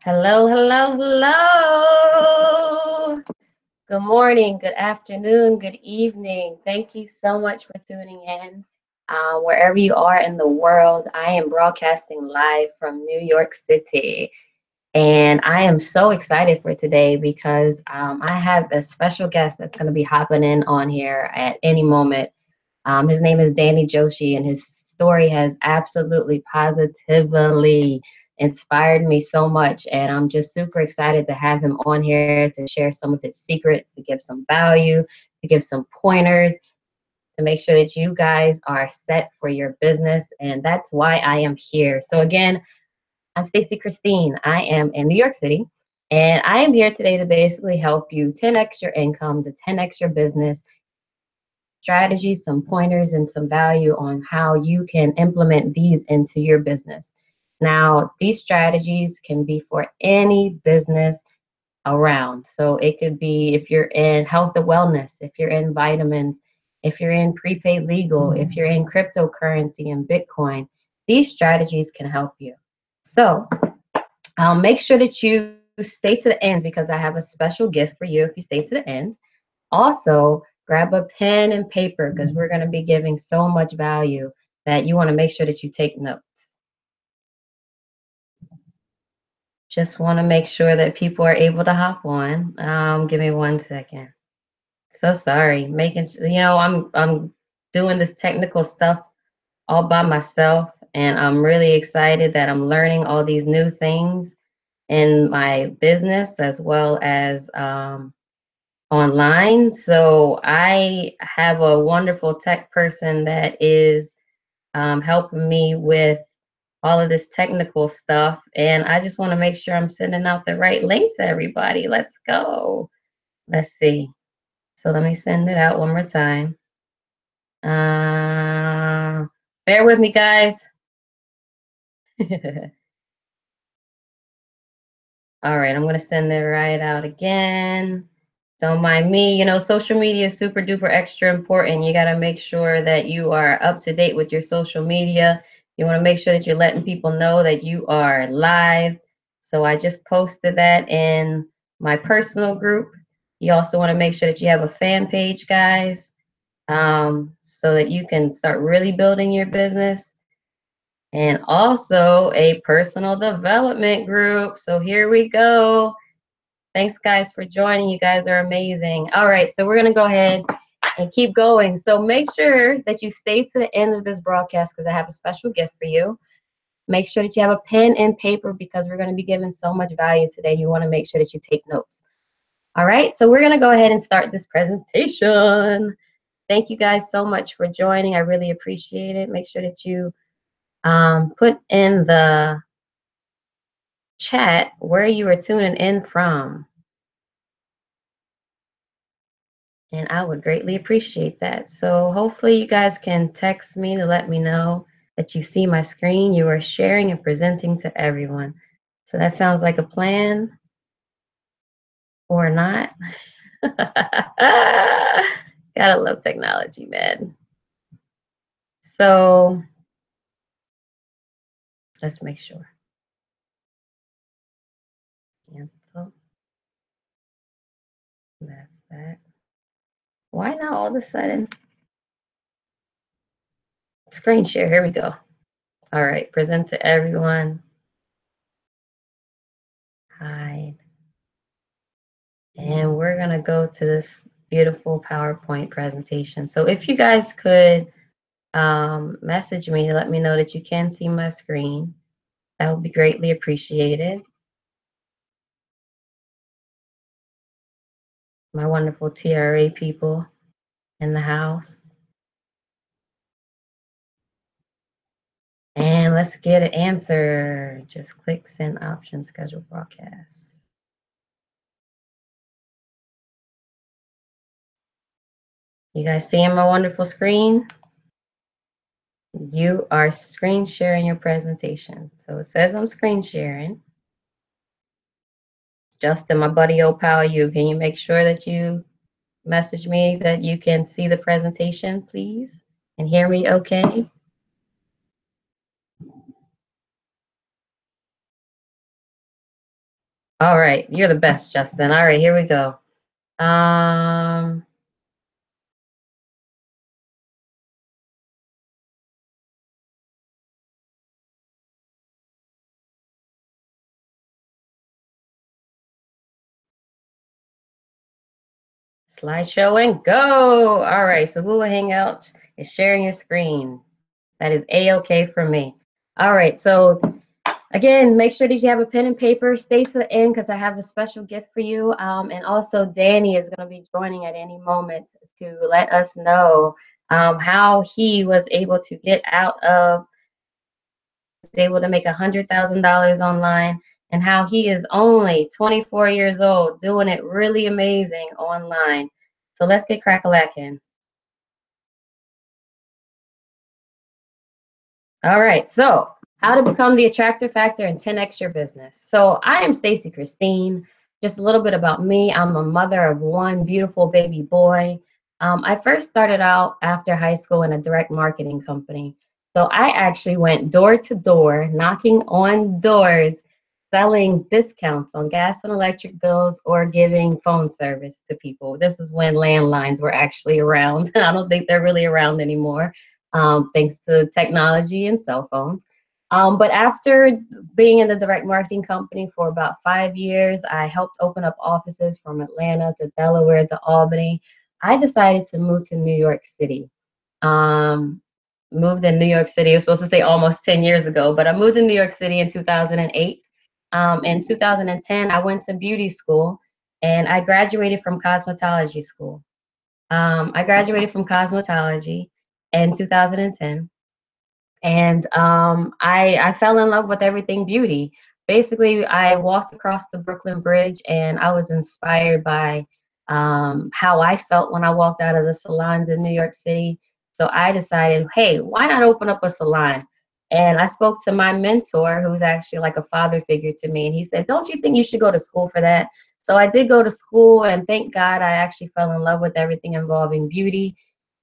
Hello, hello, hello. Good morning, good afternoon, good evening. Thank you so much for tuning in. Wherever you are in the world, I am broadcasting live from New York City. And I am so excited for today because I have a special guest that's going to be hopping in on here at any moment. His name is Dhani Joshi, and his story has absolutely positively inspired me so much. And I'm just super excited to have him on here to share some of his secrets, to give some value, to give some pointers, to make sure that you guys are set for your business. And that's why I am here. So, again, I'm Stacey Christine. I am in New York City. And I am here today to basically help you 10x your income, to 10x your business, strategies, some pointers, and some value on how you can implement these into your business. Now, these strategies can be for any business around. So it could be if you're in health and wellness, if you're in vitamins, if you're in prepaid legal, if you're in cryptocurrency and Bitcoin, these strategies can help you. So make sure that you stay to the end because I have a special gift for you if you stay to the end. Also, grab a pen and paper because we're going to be giving so much value that you want to make sure that you take notes. Just want to make sure that people are able to hop on. Give me 1 second. So sorry, I'm doing this technical stuff all by myself, and I'm really excited that I'm learning all these new things in my business as well as online. So I have a wonderful tech person that is helping me with all of this technical stuff. And I just want to make sure I'm sending out the right link to everybody. Let's go. Let's see. So let me send it out one more time. Uh, Bear with me, guys. All right, I'm going to send it right out again. Don't mind me. Social media is super duper extra important. You got to make sure that you are up to date with your social media. You want to make sure that you're letting people know that you are live. So I just posted that in my personal group. You also want to make sure that you have a fan page, guys, so that you can start really building your business. And also a personal development group. So here we go. Thanks, guys, for joining. You guys are amazing. All right, so we're going to go ahead and keep going. So make sure that you stay to the end of this broadcast because I have a special gift for you. Make sure that you have a pen and paper because we're going to be giving so much value today. You want to make sure that you take notes. All right, so we're going to go ahead and start this presentation. Thank you guys so much for joining. I really appreciate it. Make sure that you put in the chat where you are tuning in from. And I would greatly appreciate that. So hopefully you guys can text me to let me know that you see my screen, you are sharing and presenting to everyone. So that sounds like a plan or not. Gotta love technology, man. So let's make sure. Cancel. That's that. Why now all of a sudden? Screen share. Here we go. All right. Present to everyone. Hide. And we're going to go to this beautiful PowerPoint presentation. So if you guys could message me to let me know that you can see my screen, that would be greatly appreciated. My wonderful TRA people in the house. And let's get an answer. Just click send option, schedule broadcast. You guys seeing my wonderful screen? You are screen sharing your presentation. So it says I'm screen sharing. Justin, my buddy, old pal, can you make sure that you message me that you can see the presentation, please, and hear me okay? All right, you're the best, Justin. All right, here we go. Um, Slideshow and go. All right, so Google Hangout is sharing your screen. That is A-okay for me. All right, so again, make sure that you have a pen and paper. Stay to the end because I have a special gift for you. And also, Danny is going to be joining at any moment to let us know how he was able to get out of, was able to make $100,000 online, and how he is only 24 years old, doing it really amazing online. So let's get crack-a-lacking. All right, so how to become the attractor factor and 10x your business. So I am Stacy Christine. Just a little bit about me. I'm a mother of one beautiful baby boy. I first started out after high school in a direct marketing company. So I actually went door to door, knocking on doors, selling discounts on gas and electric bills or giving phone service to people. This is when landlines were actually around. I don't think they're really around anymore, thanks to technology and cell phones. But after being in the direct marketing company for about 5 years, I helped open up offices from Atlanta to Delaware to Albany. I decided to move to New York City. Um, Moved in New York City. It was supposed to say almost 10 years ago, but I moved in New York City in 2008. In 2010, I went to beauty school and I graduated from cosmetology school. I graduated from cosmetology in 2010, and I fell in love with everything beauty. Basically, I walked across the Brooklyn Bridge, and I was inspired by how I felt when I walked out of the salons in New York City. So I decided, hey, why not open up a salon? And I spoke to my mentor, who's actually like a father figure to me, and he said, don't you think you should go to school for that? So I did go to school, and thank God I actually fell in love with everything involving beauty.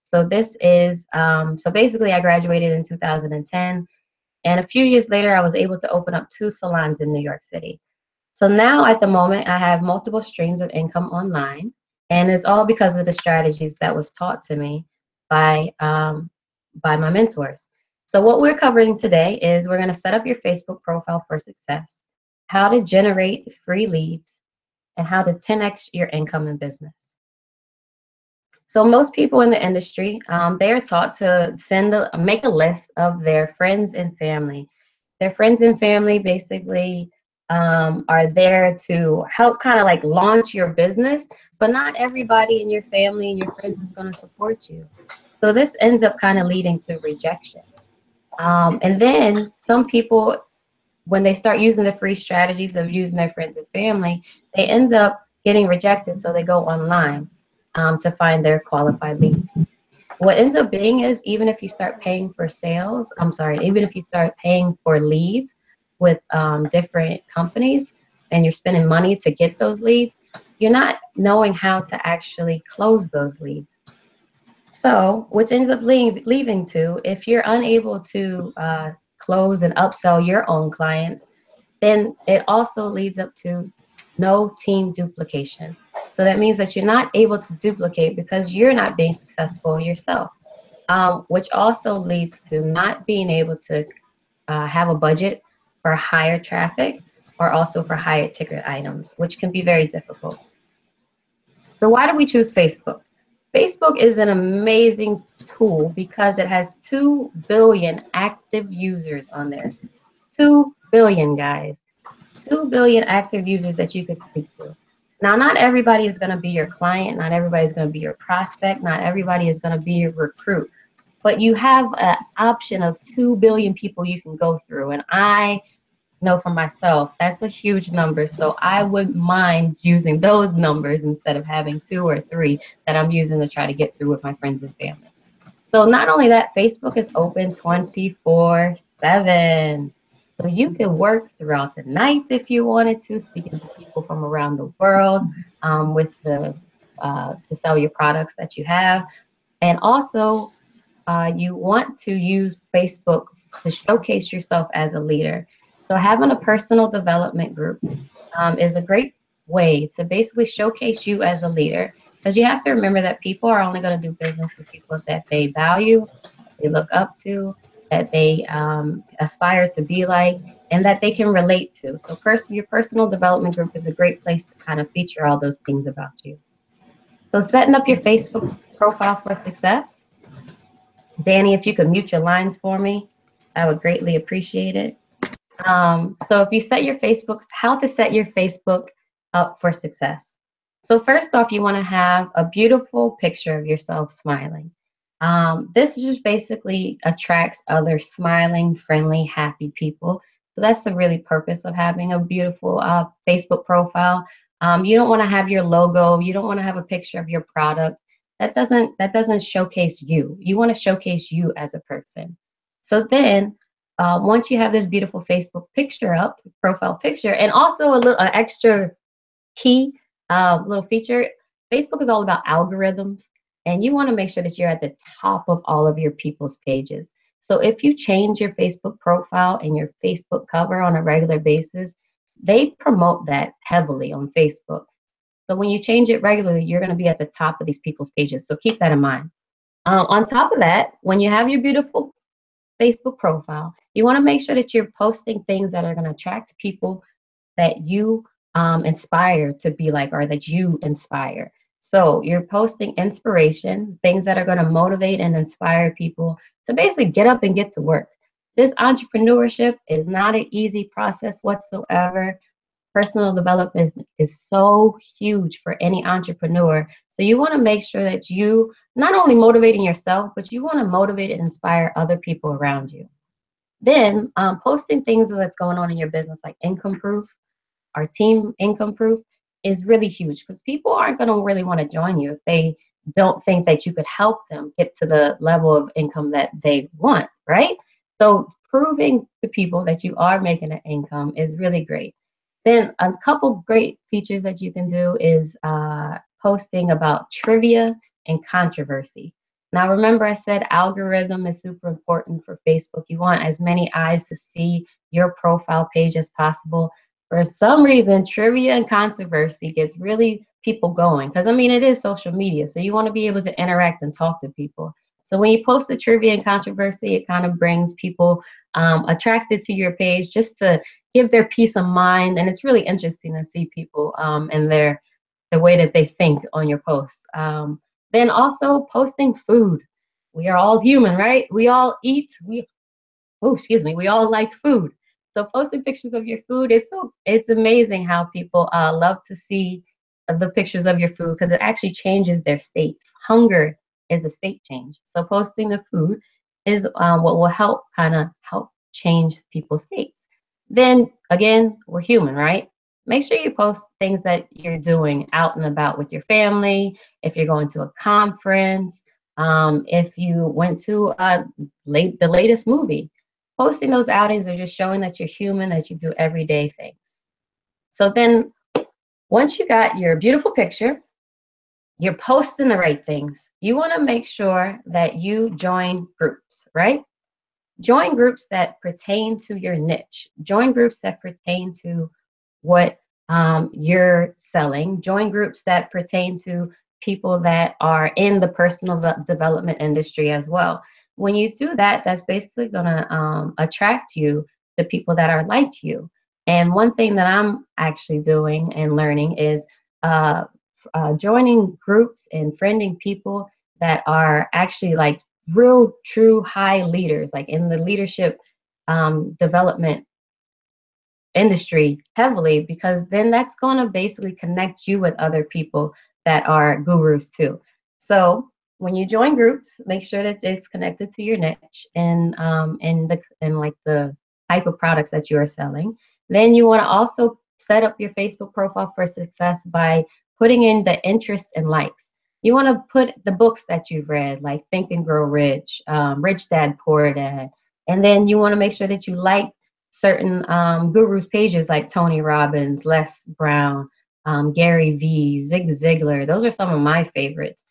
So this is, so basically I graduated in 2010, and a few years later, I was able to open up 2 salons in New York City. So now at the moment, I have multiple streams of income online, and it's all because of the strategies that was taught to me by my mentors. So what we're covering today is we're going to set up your Facebook profile for success, how to generate free leads, and how to 10x your income in business. So most people in the industry, they are taught to make a list of their friends and family. Their friends and family basically are there to help kind of like launch your business, but not everybody in your family and your friends is going to support you. So this ends up kind of leading to rejection. And then some people, when they start using the free strategies of using their friends and family, they end up getting rejected. So they go online to find their qualified leads. What ends up being is even if you start paying for sales, I'm sorry, even if you start paying for leads with different companies and you're spending money to get those leads, you're not knowing how to actually close those leads. So, which ends up leaving to, if you're unable to close and upsell your own clients, then it also leads up to no team duplication. So that means that you're not able to duplicate because you're not being successful yourself, which also leads to not being able to have a budget for higher traffic or also for higher ticket items, which can be very difficult. So why do we choose Facebook? Facebook is an amazing tool because it has 2 billion active users on there. 2 billion, guys. 2 billion active users that you could speak to. Now, not everybody is going to be your client. Not everybody is going to be your prospect. Not everybody is going to be your recruit. But you have an option of 2 billion people you can go through. And I know for myself, that's a huge number. So I wouldn't mind using those numbers instead of having 2 or 3 that I'm using to try to get through with my friends and family. So not only that, Facebook is open 24/7. So you can work throughout the night if you wanted to, speaking to people from around the world with to sell your products that you have. And also, you want to use Facebook to showcase yourself as a leader. So having a personal development group, is a great way to basically showcase you as a leader. Because you have to remember that people are only going to do business with people that they value, they look up to, that they aspire to be like, and that they can relate to. So, your personal development group is a great place to kind of feature all those things about you. So, setting up your Facebook profile for success. Danny, if you could mute your lines for me, I would greatly appreciate it. So if you set your Facebook, how to set your Facebook up for success. So first off, you want to have a beautiful picture of yourself smiling. This just basically attracts other smiling, friendly, happy people. So that's the really purpose of having a beautiful Facebook profile. You don't want to have your logo. You don't want to have a picture of your product. That doesn't showcase you. You want to showcase you as a person. So then once you have this beautiful Facebook picture up, profile picture, and also a little extra key little feature, Facebook is all about algorithms, and you want to make sure that you're at the top of all of your people's pages. So if you change your Facebook profile and your Facebook cover on a regular basis, they promote that heavily on Facebook. So when you change it regularly, you're going to be at the top of these people's pages. So keep that in mind. On top of that, when you have your beautiful Facebook profile, you want to make sure that you're posting things that are going to attract people that you inspire to be like, or that you inspire. So you're posting inspiration, things that are going to motivate and inspire people to basically get up and get to work. This entrepreneurship is not an easy process whatsoever. Personal development is so huge for any entrepreneur. So you want to make sure that you not only motivating yourself, but you want to motivate and inspire other people around you. Then posting things that's going on in your business, like income proof, our team income proof, is really huge because people aren't going to really want to join you if they don't think that you could help them get to the level of income that they want, right? So proving to people that you are making an income is really great. Then a couple great features that you can do is posting about trivia and controversy. Now, remember, I said algorithm is super important for Facebook. You want as many eyes to see your profile page as possible. For some reason, trivia and controversy gets really people going because I mean, it is social media. So you want to be able to interact and talk to people. So when you post a trivia and controversy, it kind of brings people attracted to your page just to give their peace of mind. And it's really interesting to see people and the way that they think on your posts. Then also posting food. We are all human, right? We all eat. We all like food. So posting pictures of your food is it's amazing how people love to see the pictures of your food because it actually changes their state. Hunger is a state change. So posting the food is what will help help change people's states. Then again, we're human, right? Make sure you post things that you're doing out and about with your family. If you're going to a conference, if you went to the latest movie, posting those outings are just showing that you're human, that you do everyday things. So then once you got your beautiful picture, you're posting the right things. You want to make sure that you join groups, right? Join groups that pertain to your niche. Join groups that pertain to what you're selling. Join groups that pertain to people that are in the personal development industry as well. When you do that, that's basically going to attract you to people that are like you. And one thing that I'm actually doing and learning is joining groups and friending people that are actually like real, true high leaders, like in the leadership development industry heavily, because then that's going to basically connect you with other people that are gurus too. So when you join groups, make sure that it's connected to your niche and like the type of products that you are selling. Then you want to also set up your Facebook profile for success by putting in the interest and likes. You want to put the books that you've read, like Think and Grow Rich, Rich Dad Poor Dad, and then you want to make sure that you like certain gurus pages like Tony Robbins, Les Brown, Gary Vee, Zig Ziglar. Those are some of my favorites.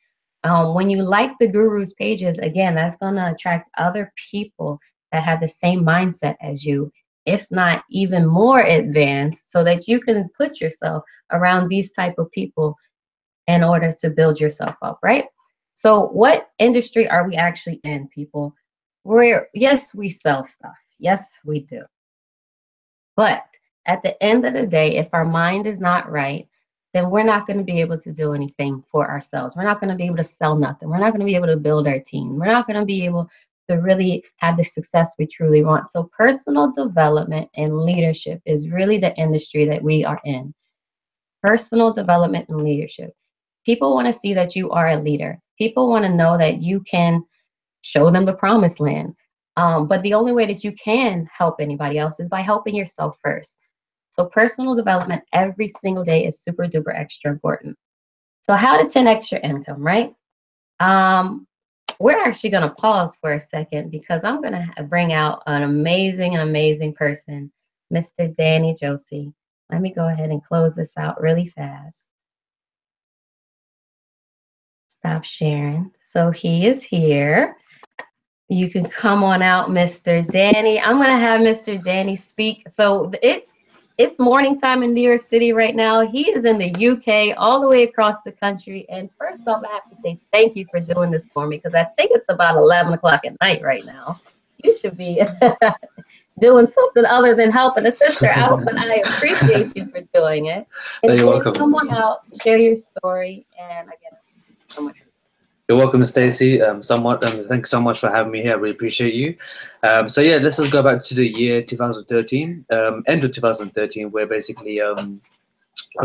When you like the gurus pages, again, that's going to attract other people that have the same mindset as you. if not even more advanced, so that you can put yourself around these type of people in order to build yourself up, right? So what industry are we actually in, people? Yes, we sell stuff. Yes, we do. But at the end of the day, if our mind is not right, then we're not going to be able to do anything for ourselves. We're not going to be able to sell nothing. We're not going to be able to build our team. We're not going to be able to really have the success we truly want. So personal development and leadership is really the industry that we are in. Personal development and leadership. People want to see that you are a leader. People want to know that you can show them the promised land. But the only way that you can help anybody else is by helping yourself first. So personal development every single day is super duper extra important. So how to 10x your income, right? We're actually going to pause for a second because I'm going to bring out an amazing person, Mr. Danny Josie. Let me go ahead and close this out really fast. Stop sharing. So he is here. You can come on out, Mr. Danny. I'm going to have Mr. Danny speak. So it's morning time in New York City right now. He is in the UK, all the way across the country. And first off, I have to say thank you for doing this for me because I think it's about 11 o'clock at night right now. You should be doing something other than helping a sister out, but I appreciate you for doing it. And You're welcome. Come on out, share your story, and again, thank you so much. You're welcome, Stacey. Thanks so much for having me here. I really appreciate you. So yeah, let's just go back to the year 2013, end of 2013, where basically I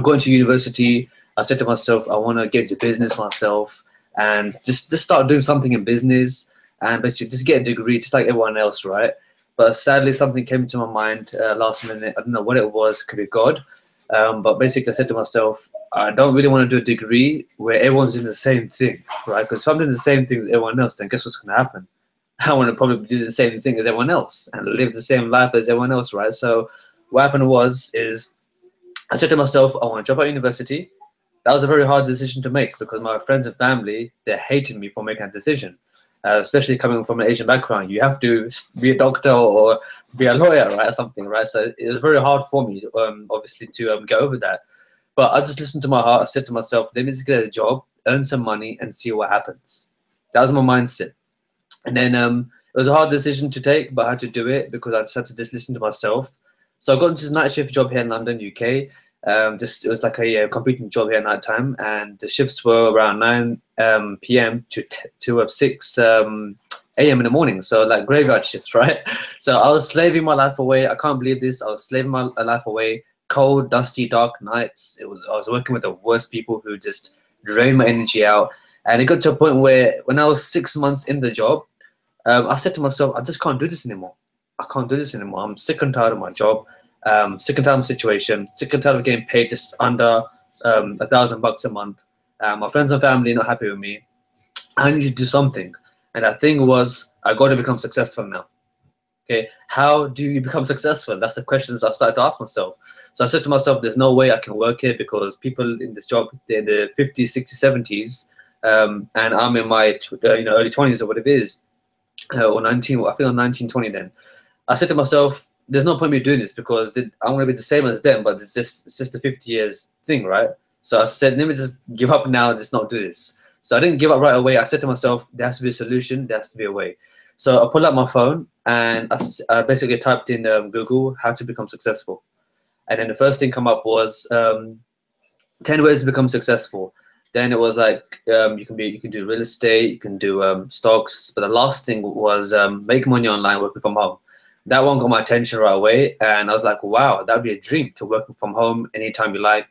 got into university. I said to myself, I want to get into business myself and just start doing something in business and basically just get a degree, just like everyone else, right? But sadly, something came to my mind last minute. I don't know what it was. Could be God. But basically, I said to myself, I don't really want to do a degree where everyone's doing the same thing, right? Because if I'm doing the same thing as everyone else, then guess what's going to happen? I want to probably do the same thing as everyone else and live the same life as everyone else, right? So what happened is I said to myself, I want to drop out of university. That was a very hard decision to make because my friends and family, they hated me for making that decision. Especially coming from an Asian background, you have to be a doctor or be a lawyer, right, or something, right? So it was very hard for me, obviously, to get over that. But I just listened to my heart. I said to myself, let me just get a job, earn some money, and see what happens. That was my mindset. And then it was a hard decision to take, but I had to do it because I just had to just listen to myself. So I got into this night shift job here in London, UK. It was like a competing job here at night time, and the shifts were around 9 p.m. to 6 a.m. in the morning, so like graveyard shifts, right? So I was slaving my life away. I can't believe this. I was slaving my life away. Cold, dusty, dark nights. I was working with the worst people who just drained my energy out, and it got to a point where when I was 6 months in the job, I said to myself, I just can't do this anymore. I can't do this anymore. I'm sick and tired of my job. Sick and tired of the situation, sick and tired of getting paid just under $1,000 a month. My friends and family not happy with me. I need to do something. And that thing was, I got to become successful now. Okay, how do you become successful? That's the questions I started to ask myself. So I said to myself, there's no way I can work here because people in this job, they're in the 50s, 60s, 70s, and I'm in my early 20s or whatever it is, or 19. I think I'm 19, 20 then. I said to myself, there's no point in me doing this because I'm going to be the same as them, but it's just a 50 years thing, right? So I said, let me just give up now and just not do this. So I didn't give up right away. I said to myself, there has to be a solution, there has to be a way. So I pulled out my phone and I basically typed in Google, how to become successful. And then the first thing come up was 10 ways to become successful. Then it was like you can do real estate, you can do stocks, but the last thing was make money online working from home. That one got my attention right away, and I was like, wow, that'd be a dream to work from home anytime you like,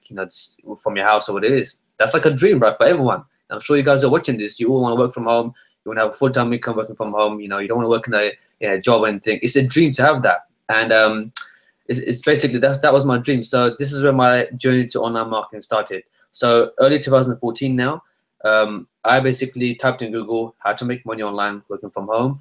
from your house or what it is. That's like a dream, right, for everyone. I'm sure you guys are watching this. You all want to work from home. You want to have a full-time income working from home. You don't want to work in a job or anything. It's a dream to have that, and it's basically that was my dream. So this is where my journey to online marketing started. So early 2014 now, I basically typed in Google how to make money online working from home.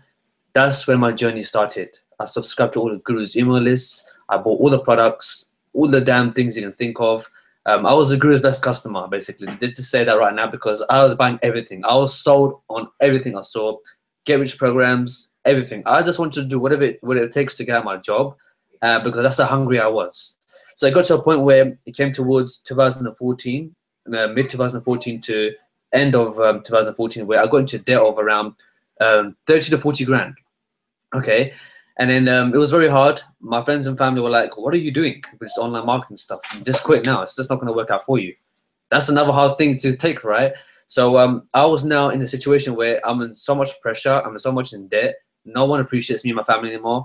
That's where my journey started. I subscribed to all the Guru's email lists. I bought all the products, all the damn things you can think of. I was the Guru's best customer, basically. Just to say that right now, because I was buying everything. I was sold on everything I saw. Get rich programs, everything. I just wanted to do whatever it takes to get out my job. because that's how hungry I was. So it got to a point where it came towards 2014, mid 2014 to end of 2014, where I got into debt of around 30 to 40 grand. Okay. And then it was very hard. My friends and family were like, "What are you doing with this online marketing stuff? Just quit now. It's just not going to work out for you." That's another hard thing to take, right? So I was now in a situation where I'm in so much pressure. I'm so much in debt. No one appreciates me and my family anymore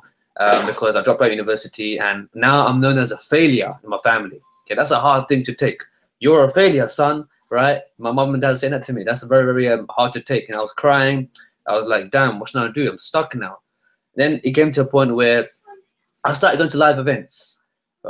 because I dropped out of university, and now I'm known as a failure in my family. Okay, that's a hard thing to take. You're a failure, son, right? My mom and dad saying that to me. That's very, very hard to take. And I was crying. I was like, "Damn, what should I do? I'm stuck now." Then it came to a point where I started going to live events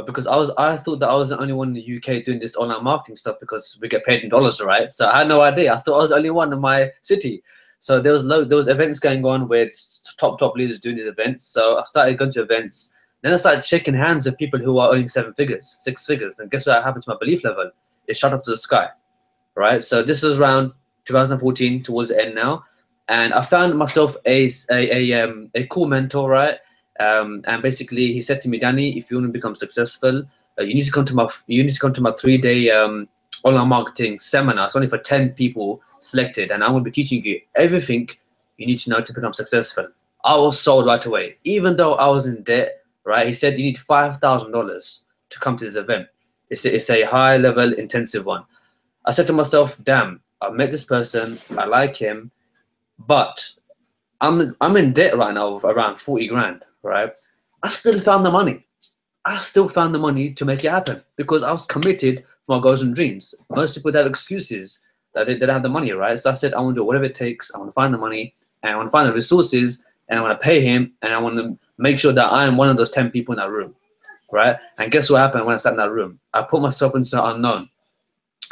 because I thought that I was the only one in the UK doing this online marketing stuff because we get paid in dollars, right? So I had no idea. I thought I was the only one in my city. So there was events going on with top leaders doing these events. So I started going to events. Then I started shaking hands with people who are earning 7 figures, 6 figures. Then guess what happened to my belief level? It shot up to the sky, right? So this is around 2014 towards the end now. And I found myself a cool mentor, right? And basically, he said to me, "Danny, if you want to become successful, you need to come to my 3-day online marketing seminar. It's only for 10 people selected, and I'm going to be teaching you everything you need to know to become successful." I was sold right away, even though I was in debt. Right? He said you need $5,000 to come to this event. It's a high level intensive one. I said to myself, "Damn, I've met this person. I like him. But I'm in debt right now of around 40 grand, right? I still found the money. I still found the money to make it happen because I was committed to my goals and dreams. Most people have excuses that they don't have the money, right? So I said, I want to do whatever it takes. I want to find the money and I want to find the resources and I want to pay him and I want to make sure that I am one of those 10 people in that room, right? And guess what happened when I sat in that room? I put myself into the unknown.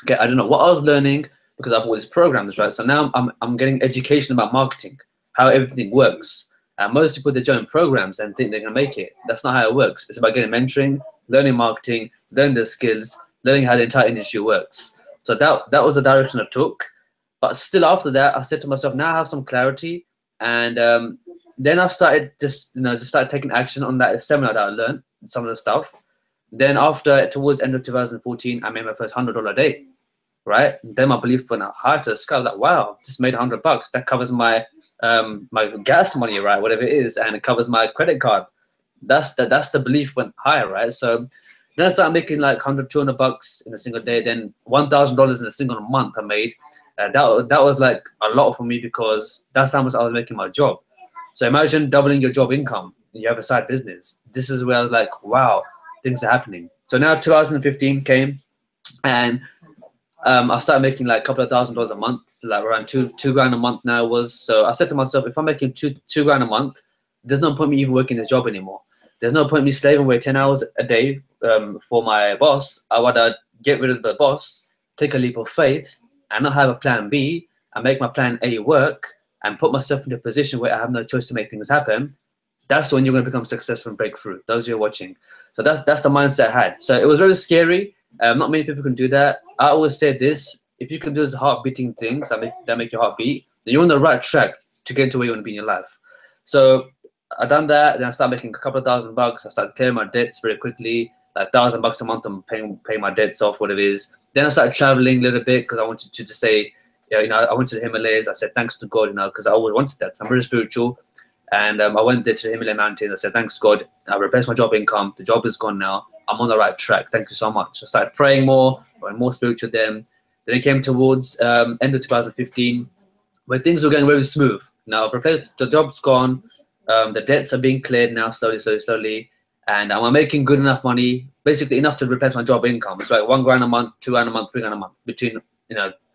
Okay, I don't know what I was learning because I've always programs, right? So now I'm getting education about marketing, how everything works. And most people, they join programs and think they're gonna make it. That's not how it works. It's about getting mentoring, learning marketing, learning the skills, learning how the entire industry works. So that was the direction I took. But still after that, I said to myself, now I have some clarity. And then I started just start taking action on that seminar that I learned, some of the stuff. Then after, towards end of 2014, I made my first $100 a day. Right? And then my belief went high to the sky. I was like, wow, just made $100. That covers my my gas money, right? Whatever it is, and it covers my credit card. That's the belief went higher, right? So then I started making like $100, $200 in a single day. Then $1,000 in a single month I made. That was like a lot for me because that's how much I was making my job. So imagine doubling your job income. You have a side business. This is where I was like, wow, things are happening. So now 2015 came, and I started making like a couple of $1,000s a month, like around two grand a month now was. So I said to myself, if I'm making two grand a month, there's no point me even working this job anymore. There's no point me slaving away 10 hours a day for my boss. I want to get rid of the boss, take a leap of faith, and not have a plan B, and make my plan A work, and put myself in a position where I have no choice to make things happen. That's when you're going to become successful and break through. Those who are watching. So that's the mindset I had. So it was very scary. Not many people can do that. I always say this: if you can do those heart-beating things that make your heart beat, then you're on the right track to get to where you want to be in your life. So I done that. Then I started making a couple of $1,000. I started clearing my debts very quickly, like $1,000 a month. I'm paying my debts off, whatever it is. Then I started traveling a little bit because I wanted to just say, I went to the Himalayas. I said thanks to God, because I always wanted that. I'm very spiritual. And I went there to the Himalayan mountains. I said, thanks God, I replaced my job income. The job is gone now. I'm on the right track. Thank you so much. I started praying more, going more spiritual then. Then it came towards end of 2015, where things were going very smooth. Now, I've replaced, the job's gone. The debts are being cleared now, slowly. And I'm making good enough money, basically enough to replace my job income. It's like 1 grand a month, 2 grand a month, 3 grand a month, between,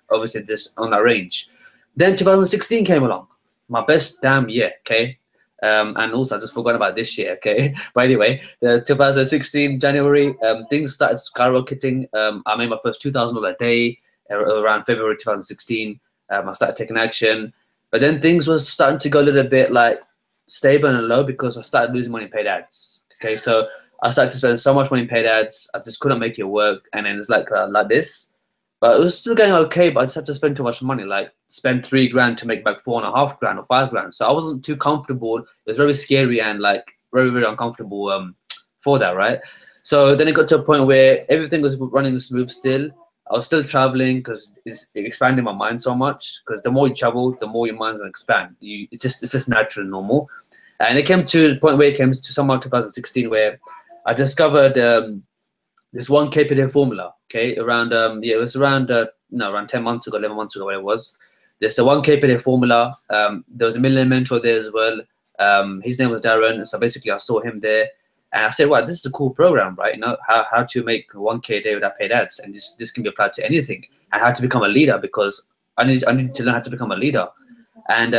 obviously this on that range. Then 2016 came along, my best damn year, okay? And also I just forgot about this year, okay? But anyway, the 2016 January, things started skyrocketing. I made my first $2,000 a day around February 2016. I started taking action, but then things were starting to go a little bit like stable and low because I started losing money in paid ads. Okay, so I started to spend so much money in paid ads, I just couldn't make it work, and then it's like this. But it was still going okay, but I just had to spend too much money, like spend 3 grand to make back 4.5 grand or 5 grand. So I wasn't too comfortable. It was very scary and like very, very uncomfortable for that, right? So then it got to a point where everything was running smooth still. I was still traveling because it's expanding my mind so much. Because the more you travel, the more your mind's gonna expand. It's just natural and normal. And it came to the point where it came to summer 2016 where I discovered this one KPD formula. Okay, around it was around no, around 10 months ago, 11 months ago, whatever it was. There's a one KPD formula. There was a million mentor there as well. His name was Darren. So basically, I saw him there, and I said, "Wow, this is a cool program, right? You know how to make 1K a day without paid ads, and this can be applied to anything, and how to become a leader because I need to learn how to become a leader." And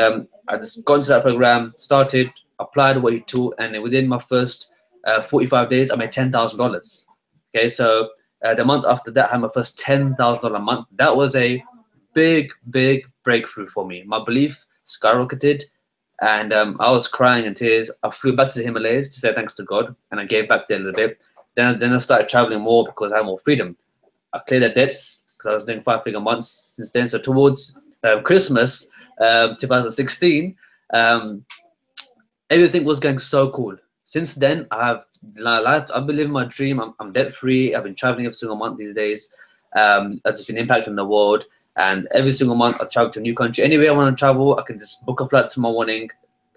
I just got into that program, started, applied what he taught, and then within my first 45 days, I made $10,000. Okay, so the month after that, I had my first $10,000 month. That was a big, big breakthrough for me. My belief skyrocketed, and I was crying in tears. I flew back to the Himalayas to say thanks to God, and I gave back there a little bit. Then I started traveling more because I had more freedom. I cleared the debts because I was doing 5-figure months since then. So towards Christmas 2016, everything was going so cool. Since then, I've been living my dream. I'm debt free. I've been traveling every single month these days. I've just been impacting the world, and every single month I travel to a new country. Anywhere I want to travel, I can just book a flight tomorrow morning,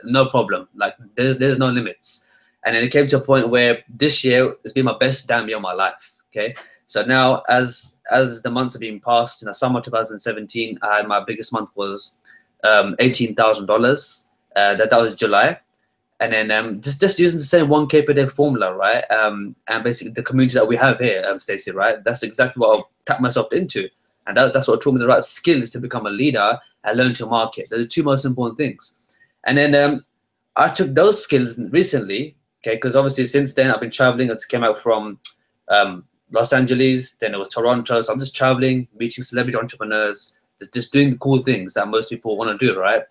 no problem. Like there's no limits. And then it came to a point where this year it's been my best damn year of my life. Okay, so now as the months have been passed, summer 2017, I had my biggest month was $18,000. That was July. And then just using the same 1K per day formula, right? And basically the community that we have here, Stacey, right? That's exactly what I'll tap myself into. And that's what taught me the right skills to become a leader and learn to market. They're the two most important things. And then I took those skills recently, okay? Because obviously since then I've been traveling. I just came out from Los Angeles, then it was Toronto. So I'm just traveling, meeting celebrity entrepreneurs, just doing the cool things that most people want to do, right?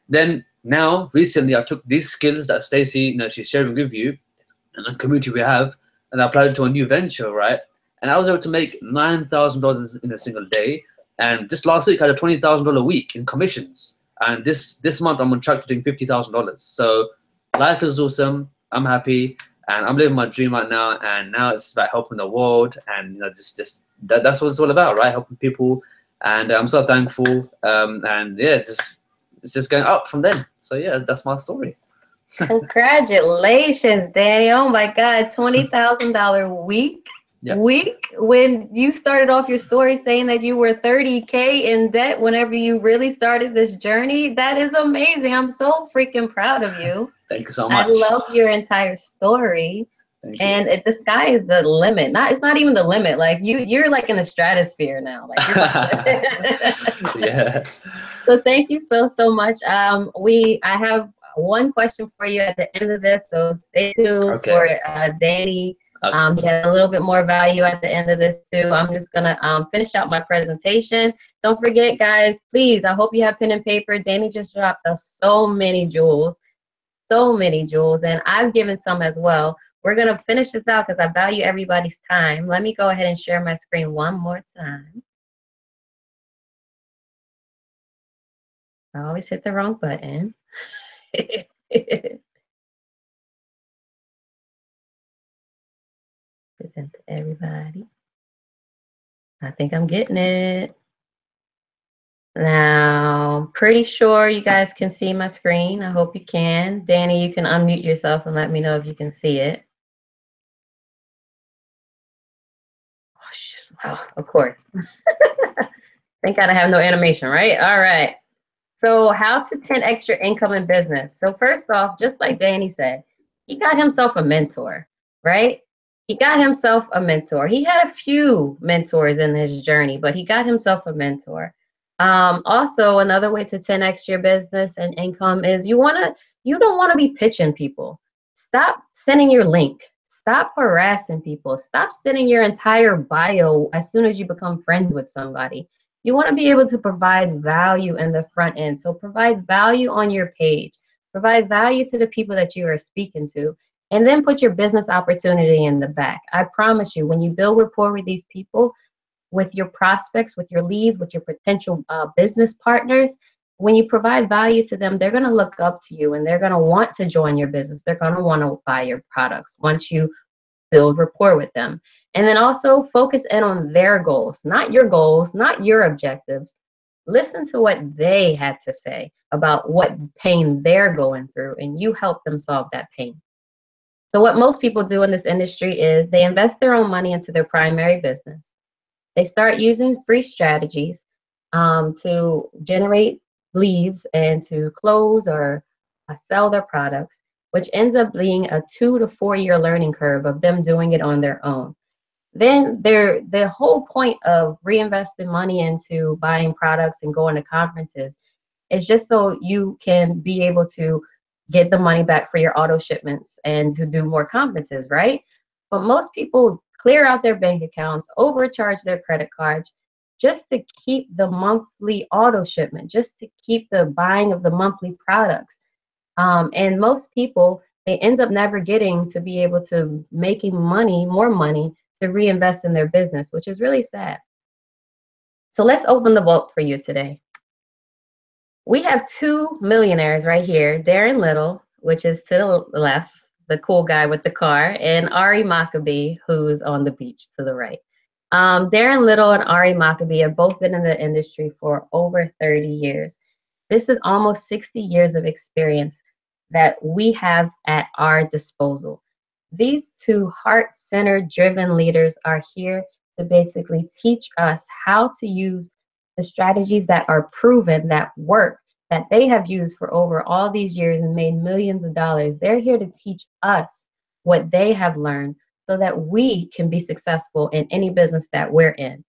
Then now, recently, I took these skills that Stacey, she's sharing with you, and the community we have, and I applied it to a new venture, right? And I was able to make $9,000 in a single day. And just last week, I had a $20,000 week in commissions. And this month, I'm on track to doing $50,000. So life is awesome. I'm happy, and I'm living my dream right now. And now it's about helping the world, and that's what it's all about, right? Helping people. And I'm so thankful. And yeah, it's just going up from then. So yeah, that's my story. Congratulations, Danny. Oh my God, $20,000 week. Yep. Week when you started off your story saying that you were 30K in debt whenever you really started this journey. That is amazing. I'm so freaking proud of you. Thank you so much. I love your entire story. And the sky is the limit. It's not even the limit. Like you're like in the stratosphere now. Like yeah. So thank you so much. I have one question for you at the end of this. So stay tuned for Danny. He has a little bit more value at the end of this too. I'm just gonna finish out my presentation. Don't forget, guys, please. I hope you have pen and paper. Danny just dropped us so many jewels, and I've given some as well. We're going to finish this out because I value everybody's time. Let me go ahead and share my screen one more time. I always hit the wrong button. Present to everybody. I think I'm getting it. Now, pretty sure you guys can see my screen. I hope you can. Danny, you can unmute yourself and let me know if you can see it. Oh, of course. Thank God I have no animation, right? All right. So how to 10x your income in business. So first off, just like Danny said, he got himself a mentor, right? He got himself a mentor. He had a few mentors in his journey, but he got himself a mentor. Also, another way to 10x your business and income is you don't want to be pitching people. Stop sending your link. Stop harassing people. Stop sending your entire bio as soon as you become friends with somebody. You want to be able to provide value in the front end. So provide value on your page. Provide value to the people that you are speaking to. And then put your business opportunity in the back. I promise you, when you build rapport with these people, with your prospects, with your leads, with your potential business partners, when you provide value to them, they're going to look up to you and they're going to want to join your business. They're going to want to buy your products once you build rapport with them. And then also focus in on their goals, not your objectives. Listen to what they had to say about what pain they're going through, and you help them solve that pain. So, what most people do in this industry is they invest their own money into their primary business. They start using free strategies to generate leads and to close or sell their products, which ends up being a 2 to 4 year learning curve of them doing it on their own. Then the whole point of reinvesting money into buying products and going to conferences is just so you can be able to get the money back for your auto shipments and to do more conferences, right? But most people clear out their bank accounts, overcharge their credit cards just to keep the monthly auto shipment, just to keep the buying of the monthly products. And most people, they end up never getting to be able to making money, more money to reinvest in their business, which is really sad. So let's open the vault for you today. We have two millionaires right here, Darren Little, which is to the left, the cool guy with the car, and Ari Maccabee, who's on the beach to the right. Darren Little and Ari Maccabee have both been in the industry for over 30 years. This is almost 60 years of experience that we have at our disposal. These two heart-centered, driven leaders are here to basically teach us how to use the strategies that are proven, that work, that they have used for over all these years and made millions of dollars. They're here to teach us what they have learned so that we can be successful in any business that we're in.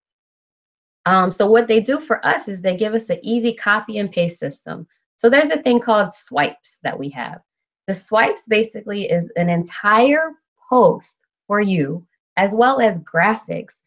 So what they do for us is they give us an easy copy and paste system. So there's a thing called swipes that we have. The swipes basically is an entire post for you, as well as graphics,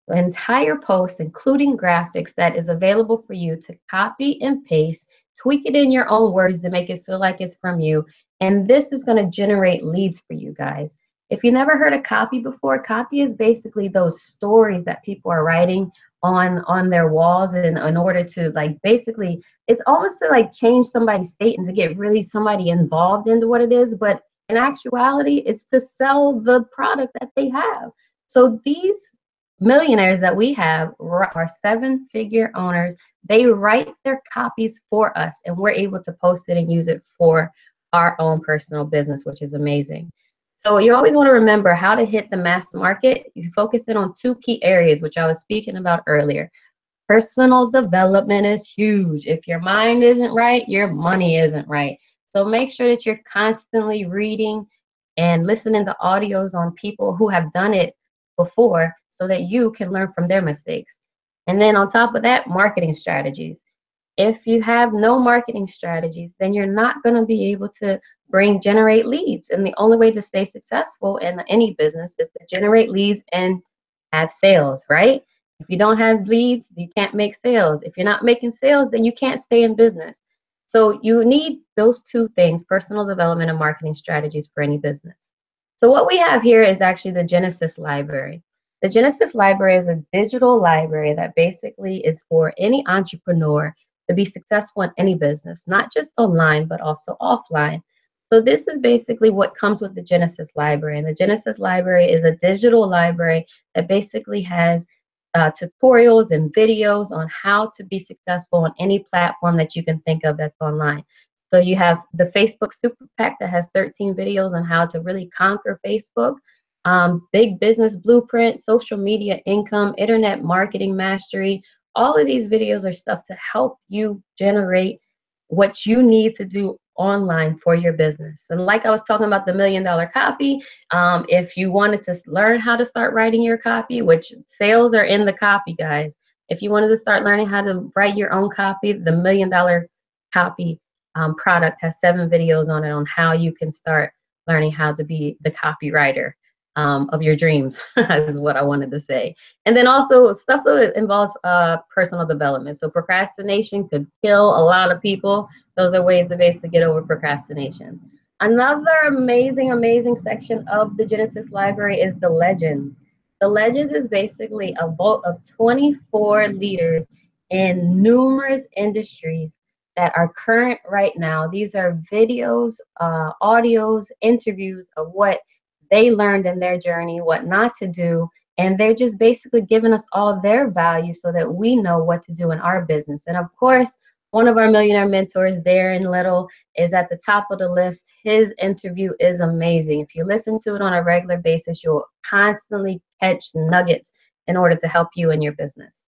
the entire post, including graphics, that is available for you to copy and paste, tweak it in your own words to make it feel like it's from you. And this is going to generate leads for you guys. If you never heard of copy before, copy is basically those stories that people are writing on their walls in order to, like, basically it's almost to like change somebody's state and to get really somebody involved into what it is, but in actuality it's to sell the product that they have. So these millionaires that we have are seven-figure owners. They write their copies for us and we're able to post it and use it for our own personal business, which is amazing. So you always want to remember how to hit the mass market. You focus in on two key areas, which I was speaking about earlier. Personal development is huge. If your mind isn't right, your money isn't right. So make sure that you're constantly reading and listening to audios on people who have done it before so that you can learn from their mistakes. And then on top of that, marketing strategies. If you have no marketing strategies, then you're not going to be able to generate leads. And the only way to stay successful in any business is to generate leads and have sales, right? If you don't have leads, you can't make sales. If you're not making sales, then you can't stay in business. So you need those two things, personal development and marketing strategies for any business. So what we have here is actually the Genesis Library. The Genesis Library is a digital library that basically is for any entrepreneur to be successful in any business, not just online, but also offline. So this is basically what comes with the Genesis Library. And the Genesis Library is a digital library that basically has tutorials and videos on how to be successful on any platform that you can think of that's online. So you have the Facebook Super Pack that has 13 videos on how to really conquer Facebook, Big Business Blueprint, Social Media Income, Internet Marketing Mastery. All of these videos are stuff to help you generate what you need to do online for your business. And like I was talking about the $1 million copy, if you wanted to learn how to start writing your copy, which sales are in the copy, guys. If you wanted to start learning how to write your own copy, the $1 million copy product has 7 videos on it on how you can start learning how to be the copywriter of your dreams, is what I wanted to say. And then also stuff that involves personal development. So procrastination could kill a lot of people. Those are ways to basically get over procrastination. Another amazing, amazing section of the Genesis Library is the Legends. The Legends is basically a vault of 24 leaders in numerous industries that are current right now. These are videos, audios, interviews of what they learned in their journey what not to do. And they're just basically giving us all their value so that we know what to do in our business. And of course, one of our millionaire mentors, Darren Little, is at the top of the list. His interview is amazing. If you listen to it on a regular basis, you'll constantly catch nuggets in order to help you in your business.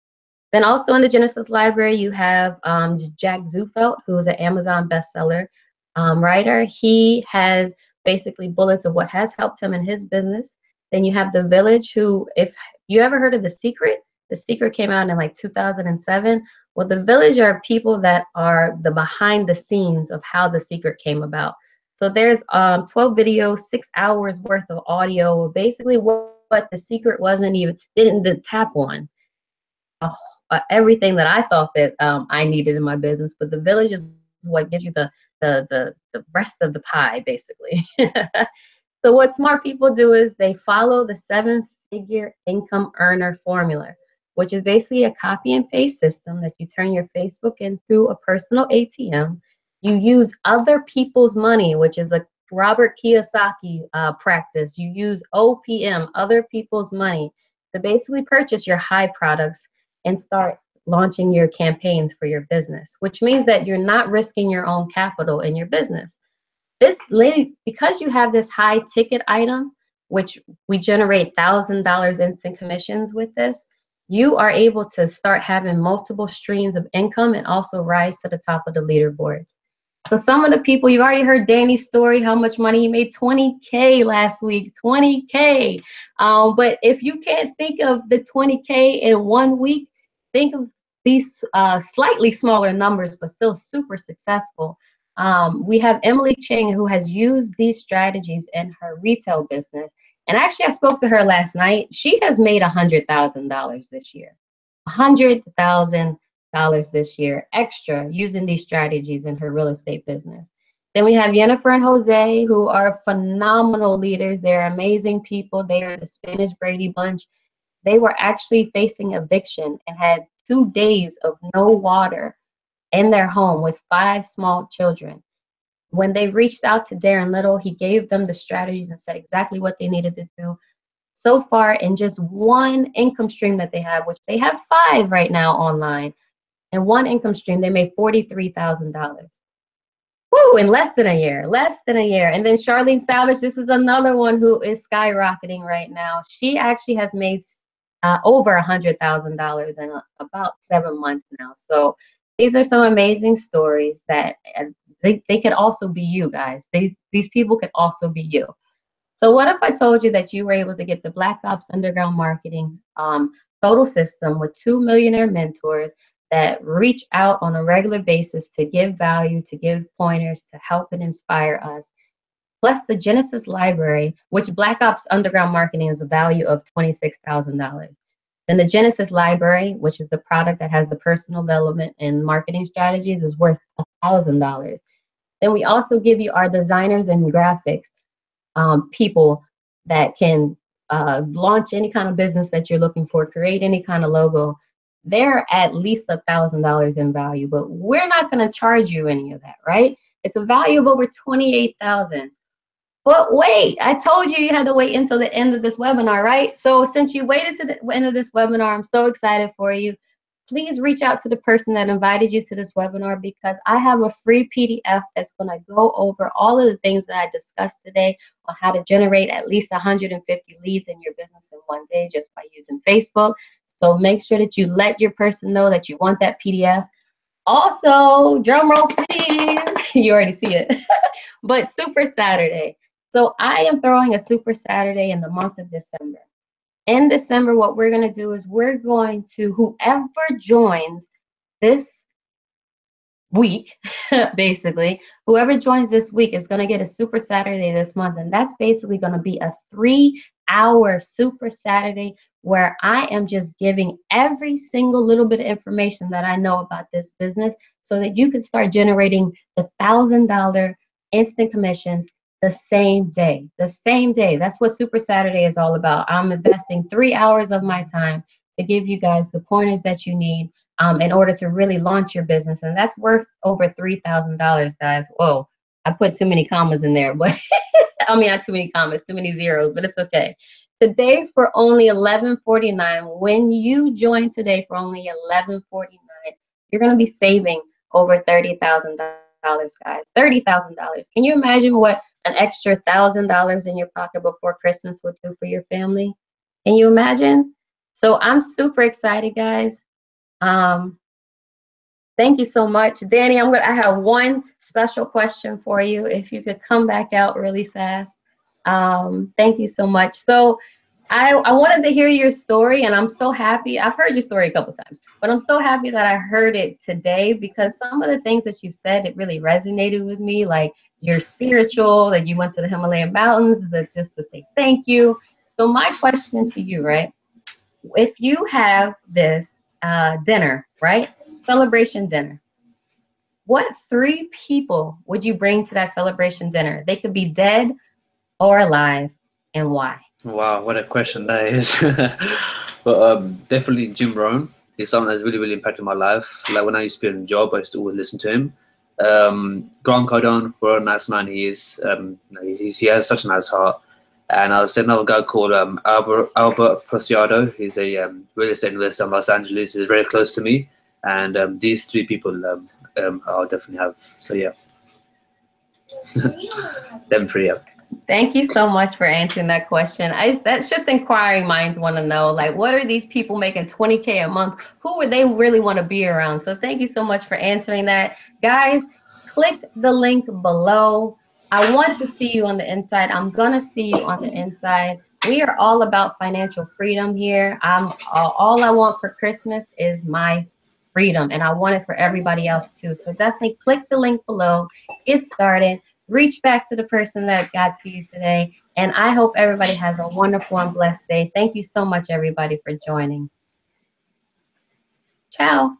Then also in the Genesis Library, you have Jack Zufelt, who is an Amazon bestseller writer. He has basically bullets of what has helped him in his business. Then you have The Village, who, if you ever heard of The Secret came out in like 2007. Well, The Village are people that are the behind the scenes of how The Secret came about. So there's 12 videos, 6 hours worth of audio, basically what The Secret wasn't even, didn't the tap on everything that I thought that I needed in my business. But The Village is what gives you the rest of the pie, basically. So what smart people do is they follow the 7-figure income earner formula, which is basically a copy and paste system that you turn your Facebook into a personal ATM. You use other people's money, which is a Robert Kiyosaki practice. You use OPM, other people's money, to basically purchase your high products and start launching your campaigns for your business, which means that you're not risking your own capital in your business. This lady, because you have this high ticket item, which we generate $1,000 instant commissions with this, you are able to start having multiple streams of income and also rise to the top of the leaderboards. So some of the people, you've already heard Danny's story, how much money he made, 20K last week, 20K. But if you can't think of the 20K in 1 week, think of these slightly smaller numbers, but still super successful. We have Emily Ching, who has used these strategies in her retail business. And actually, I spoke to her last night. She has made $100,000 this year. $100,000 this year extra using these strategies in her real estate business. Then we have Jennifer and Jose, who are phenomenal leaders. They're amazing people. They are the Spanish Brady Bunch. They were actually facing eviction and had 2 days of no water in their home with 5 small children. When they reached out to Darren Little, he gave them the strategies and said exactly what they needed to do. So far, in just one income stream that they have, which they have 5 right now online, in one income stream, they made $43,000. Woo, in less than a year, less than a year. And then Charlene Savage, this is another one who is skyrocketing right now. She actually has made over $100,000 in about 7 months now. So these are some amazing stories that they could also be you guys. These people could also be you. So what if I told you that you were able to get the Black Ops Underground Marketing total system with 2 millionaire mentors that reach out on a regular basis to give value, to give pointers, to help and inspire us, plus the Genesis Library, which Black Ops Underground Marketing is a value of $26,000. Then the Genesis Library, which is the product that has the personal development and marketing strategies, is worth $1,000. Then we also give you our designers and graphics people that can launch any kind of business that you're looking for, create any kind of logo. They're at least $1,000 in value, but we're not going to charge you any of that, right? It's a value of over $28,000. But wait, I told you you had to wait until the end of this webinar, right? So since you waited to the end of this webinar, I'm so excited for you. Please reach out to the person that invited you to this webinar, because I have a free PDF that's going to go over all of the things that I discussed today on how to generate at least 150 leads in your business in one day just by using Facebook. So make sure that you let your person know that you want that PDF. Also, drum roll, please. You already see it. But Super Saturday. So I am throwing a Super Saturday in the month of December. In December, what we're going to do is we're going to, whoever joins this week, basically, whoever joins this week is going to get a Super Saturday this month. And that's basically going to be a 3-hour Super Saturday where I am just giving every single little bit of information that I know about this business so that you can start generating the $1,000 instant commissions the same day. The same day. That's what Super Saturday is all about. I'm investing 3 hours of my time to give you guys the pointers that you need in order to really launch your business. And that's worth over $3,000, guys. Whoa, I put too many commas in there, but I mean, not too many commas, too many zeros, but it's okay. Today for only 11.49. When you join today for only 11.49, you're going to be saving over $30,000, guys. $30,000. Can you imagine what an extra $1,000 in your pocket before Christmas would do for your family? Can you imagine? So I'm super excited, guys. Um, Thank you so much. Danny, I have one special question for you. If you could come back out really fast. Thank you so much. So I wanted to hear your story, and I'm so happy. I've heard your story a couple times, but I'm so happy that I heard it today because some of the things that you said, it really resonated with me. Like you're spiritual, that you went to the Himalayan mountains, that just to say thank you. So my question to you, right? If you have this dinner, right? Celebration dinner, what three people would you bring to that celebration dinner? They could be dead or alive, and why? Wow, what a question that is. But definitely Jim Rohn. He's someone that's really, really impacted my life. Like when I used to be in a job, I used to always listen to him. Grant Cardone, what a nice man he is. He has such a nice heart. And I was another guy called Albert Preciado. He's a real estate investor in Los Angeles. He's very close to me. And these three people I'll definitely have. So yeah, them three. Yeah. Thank you so much for answering that question. That's just inquiring minds want to know, like, what are these people making 20K a month? Who would they really want to be around? So thank you so much for answering that. Guys, click the link below. I want to see you on the inside. I'm going to see you on the inside. We are all about financial freedom here. All I want for Christmas is my freedom, and I want it for everybody else too. So definitely click the link below, get started, reach back to the person that got to you today. And I hope everybody has a wonderful and blessed day. Thank you so much, everybody, for joining. Ciao.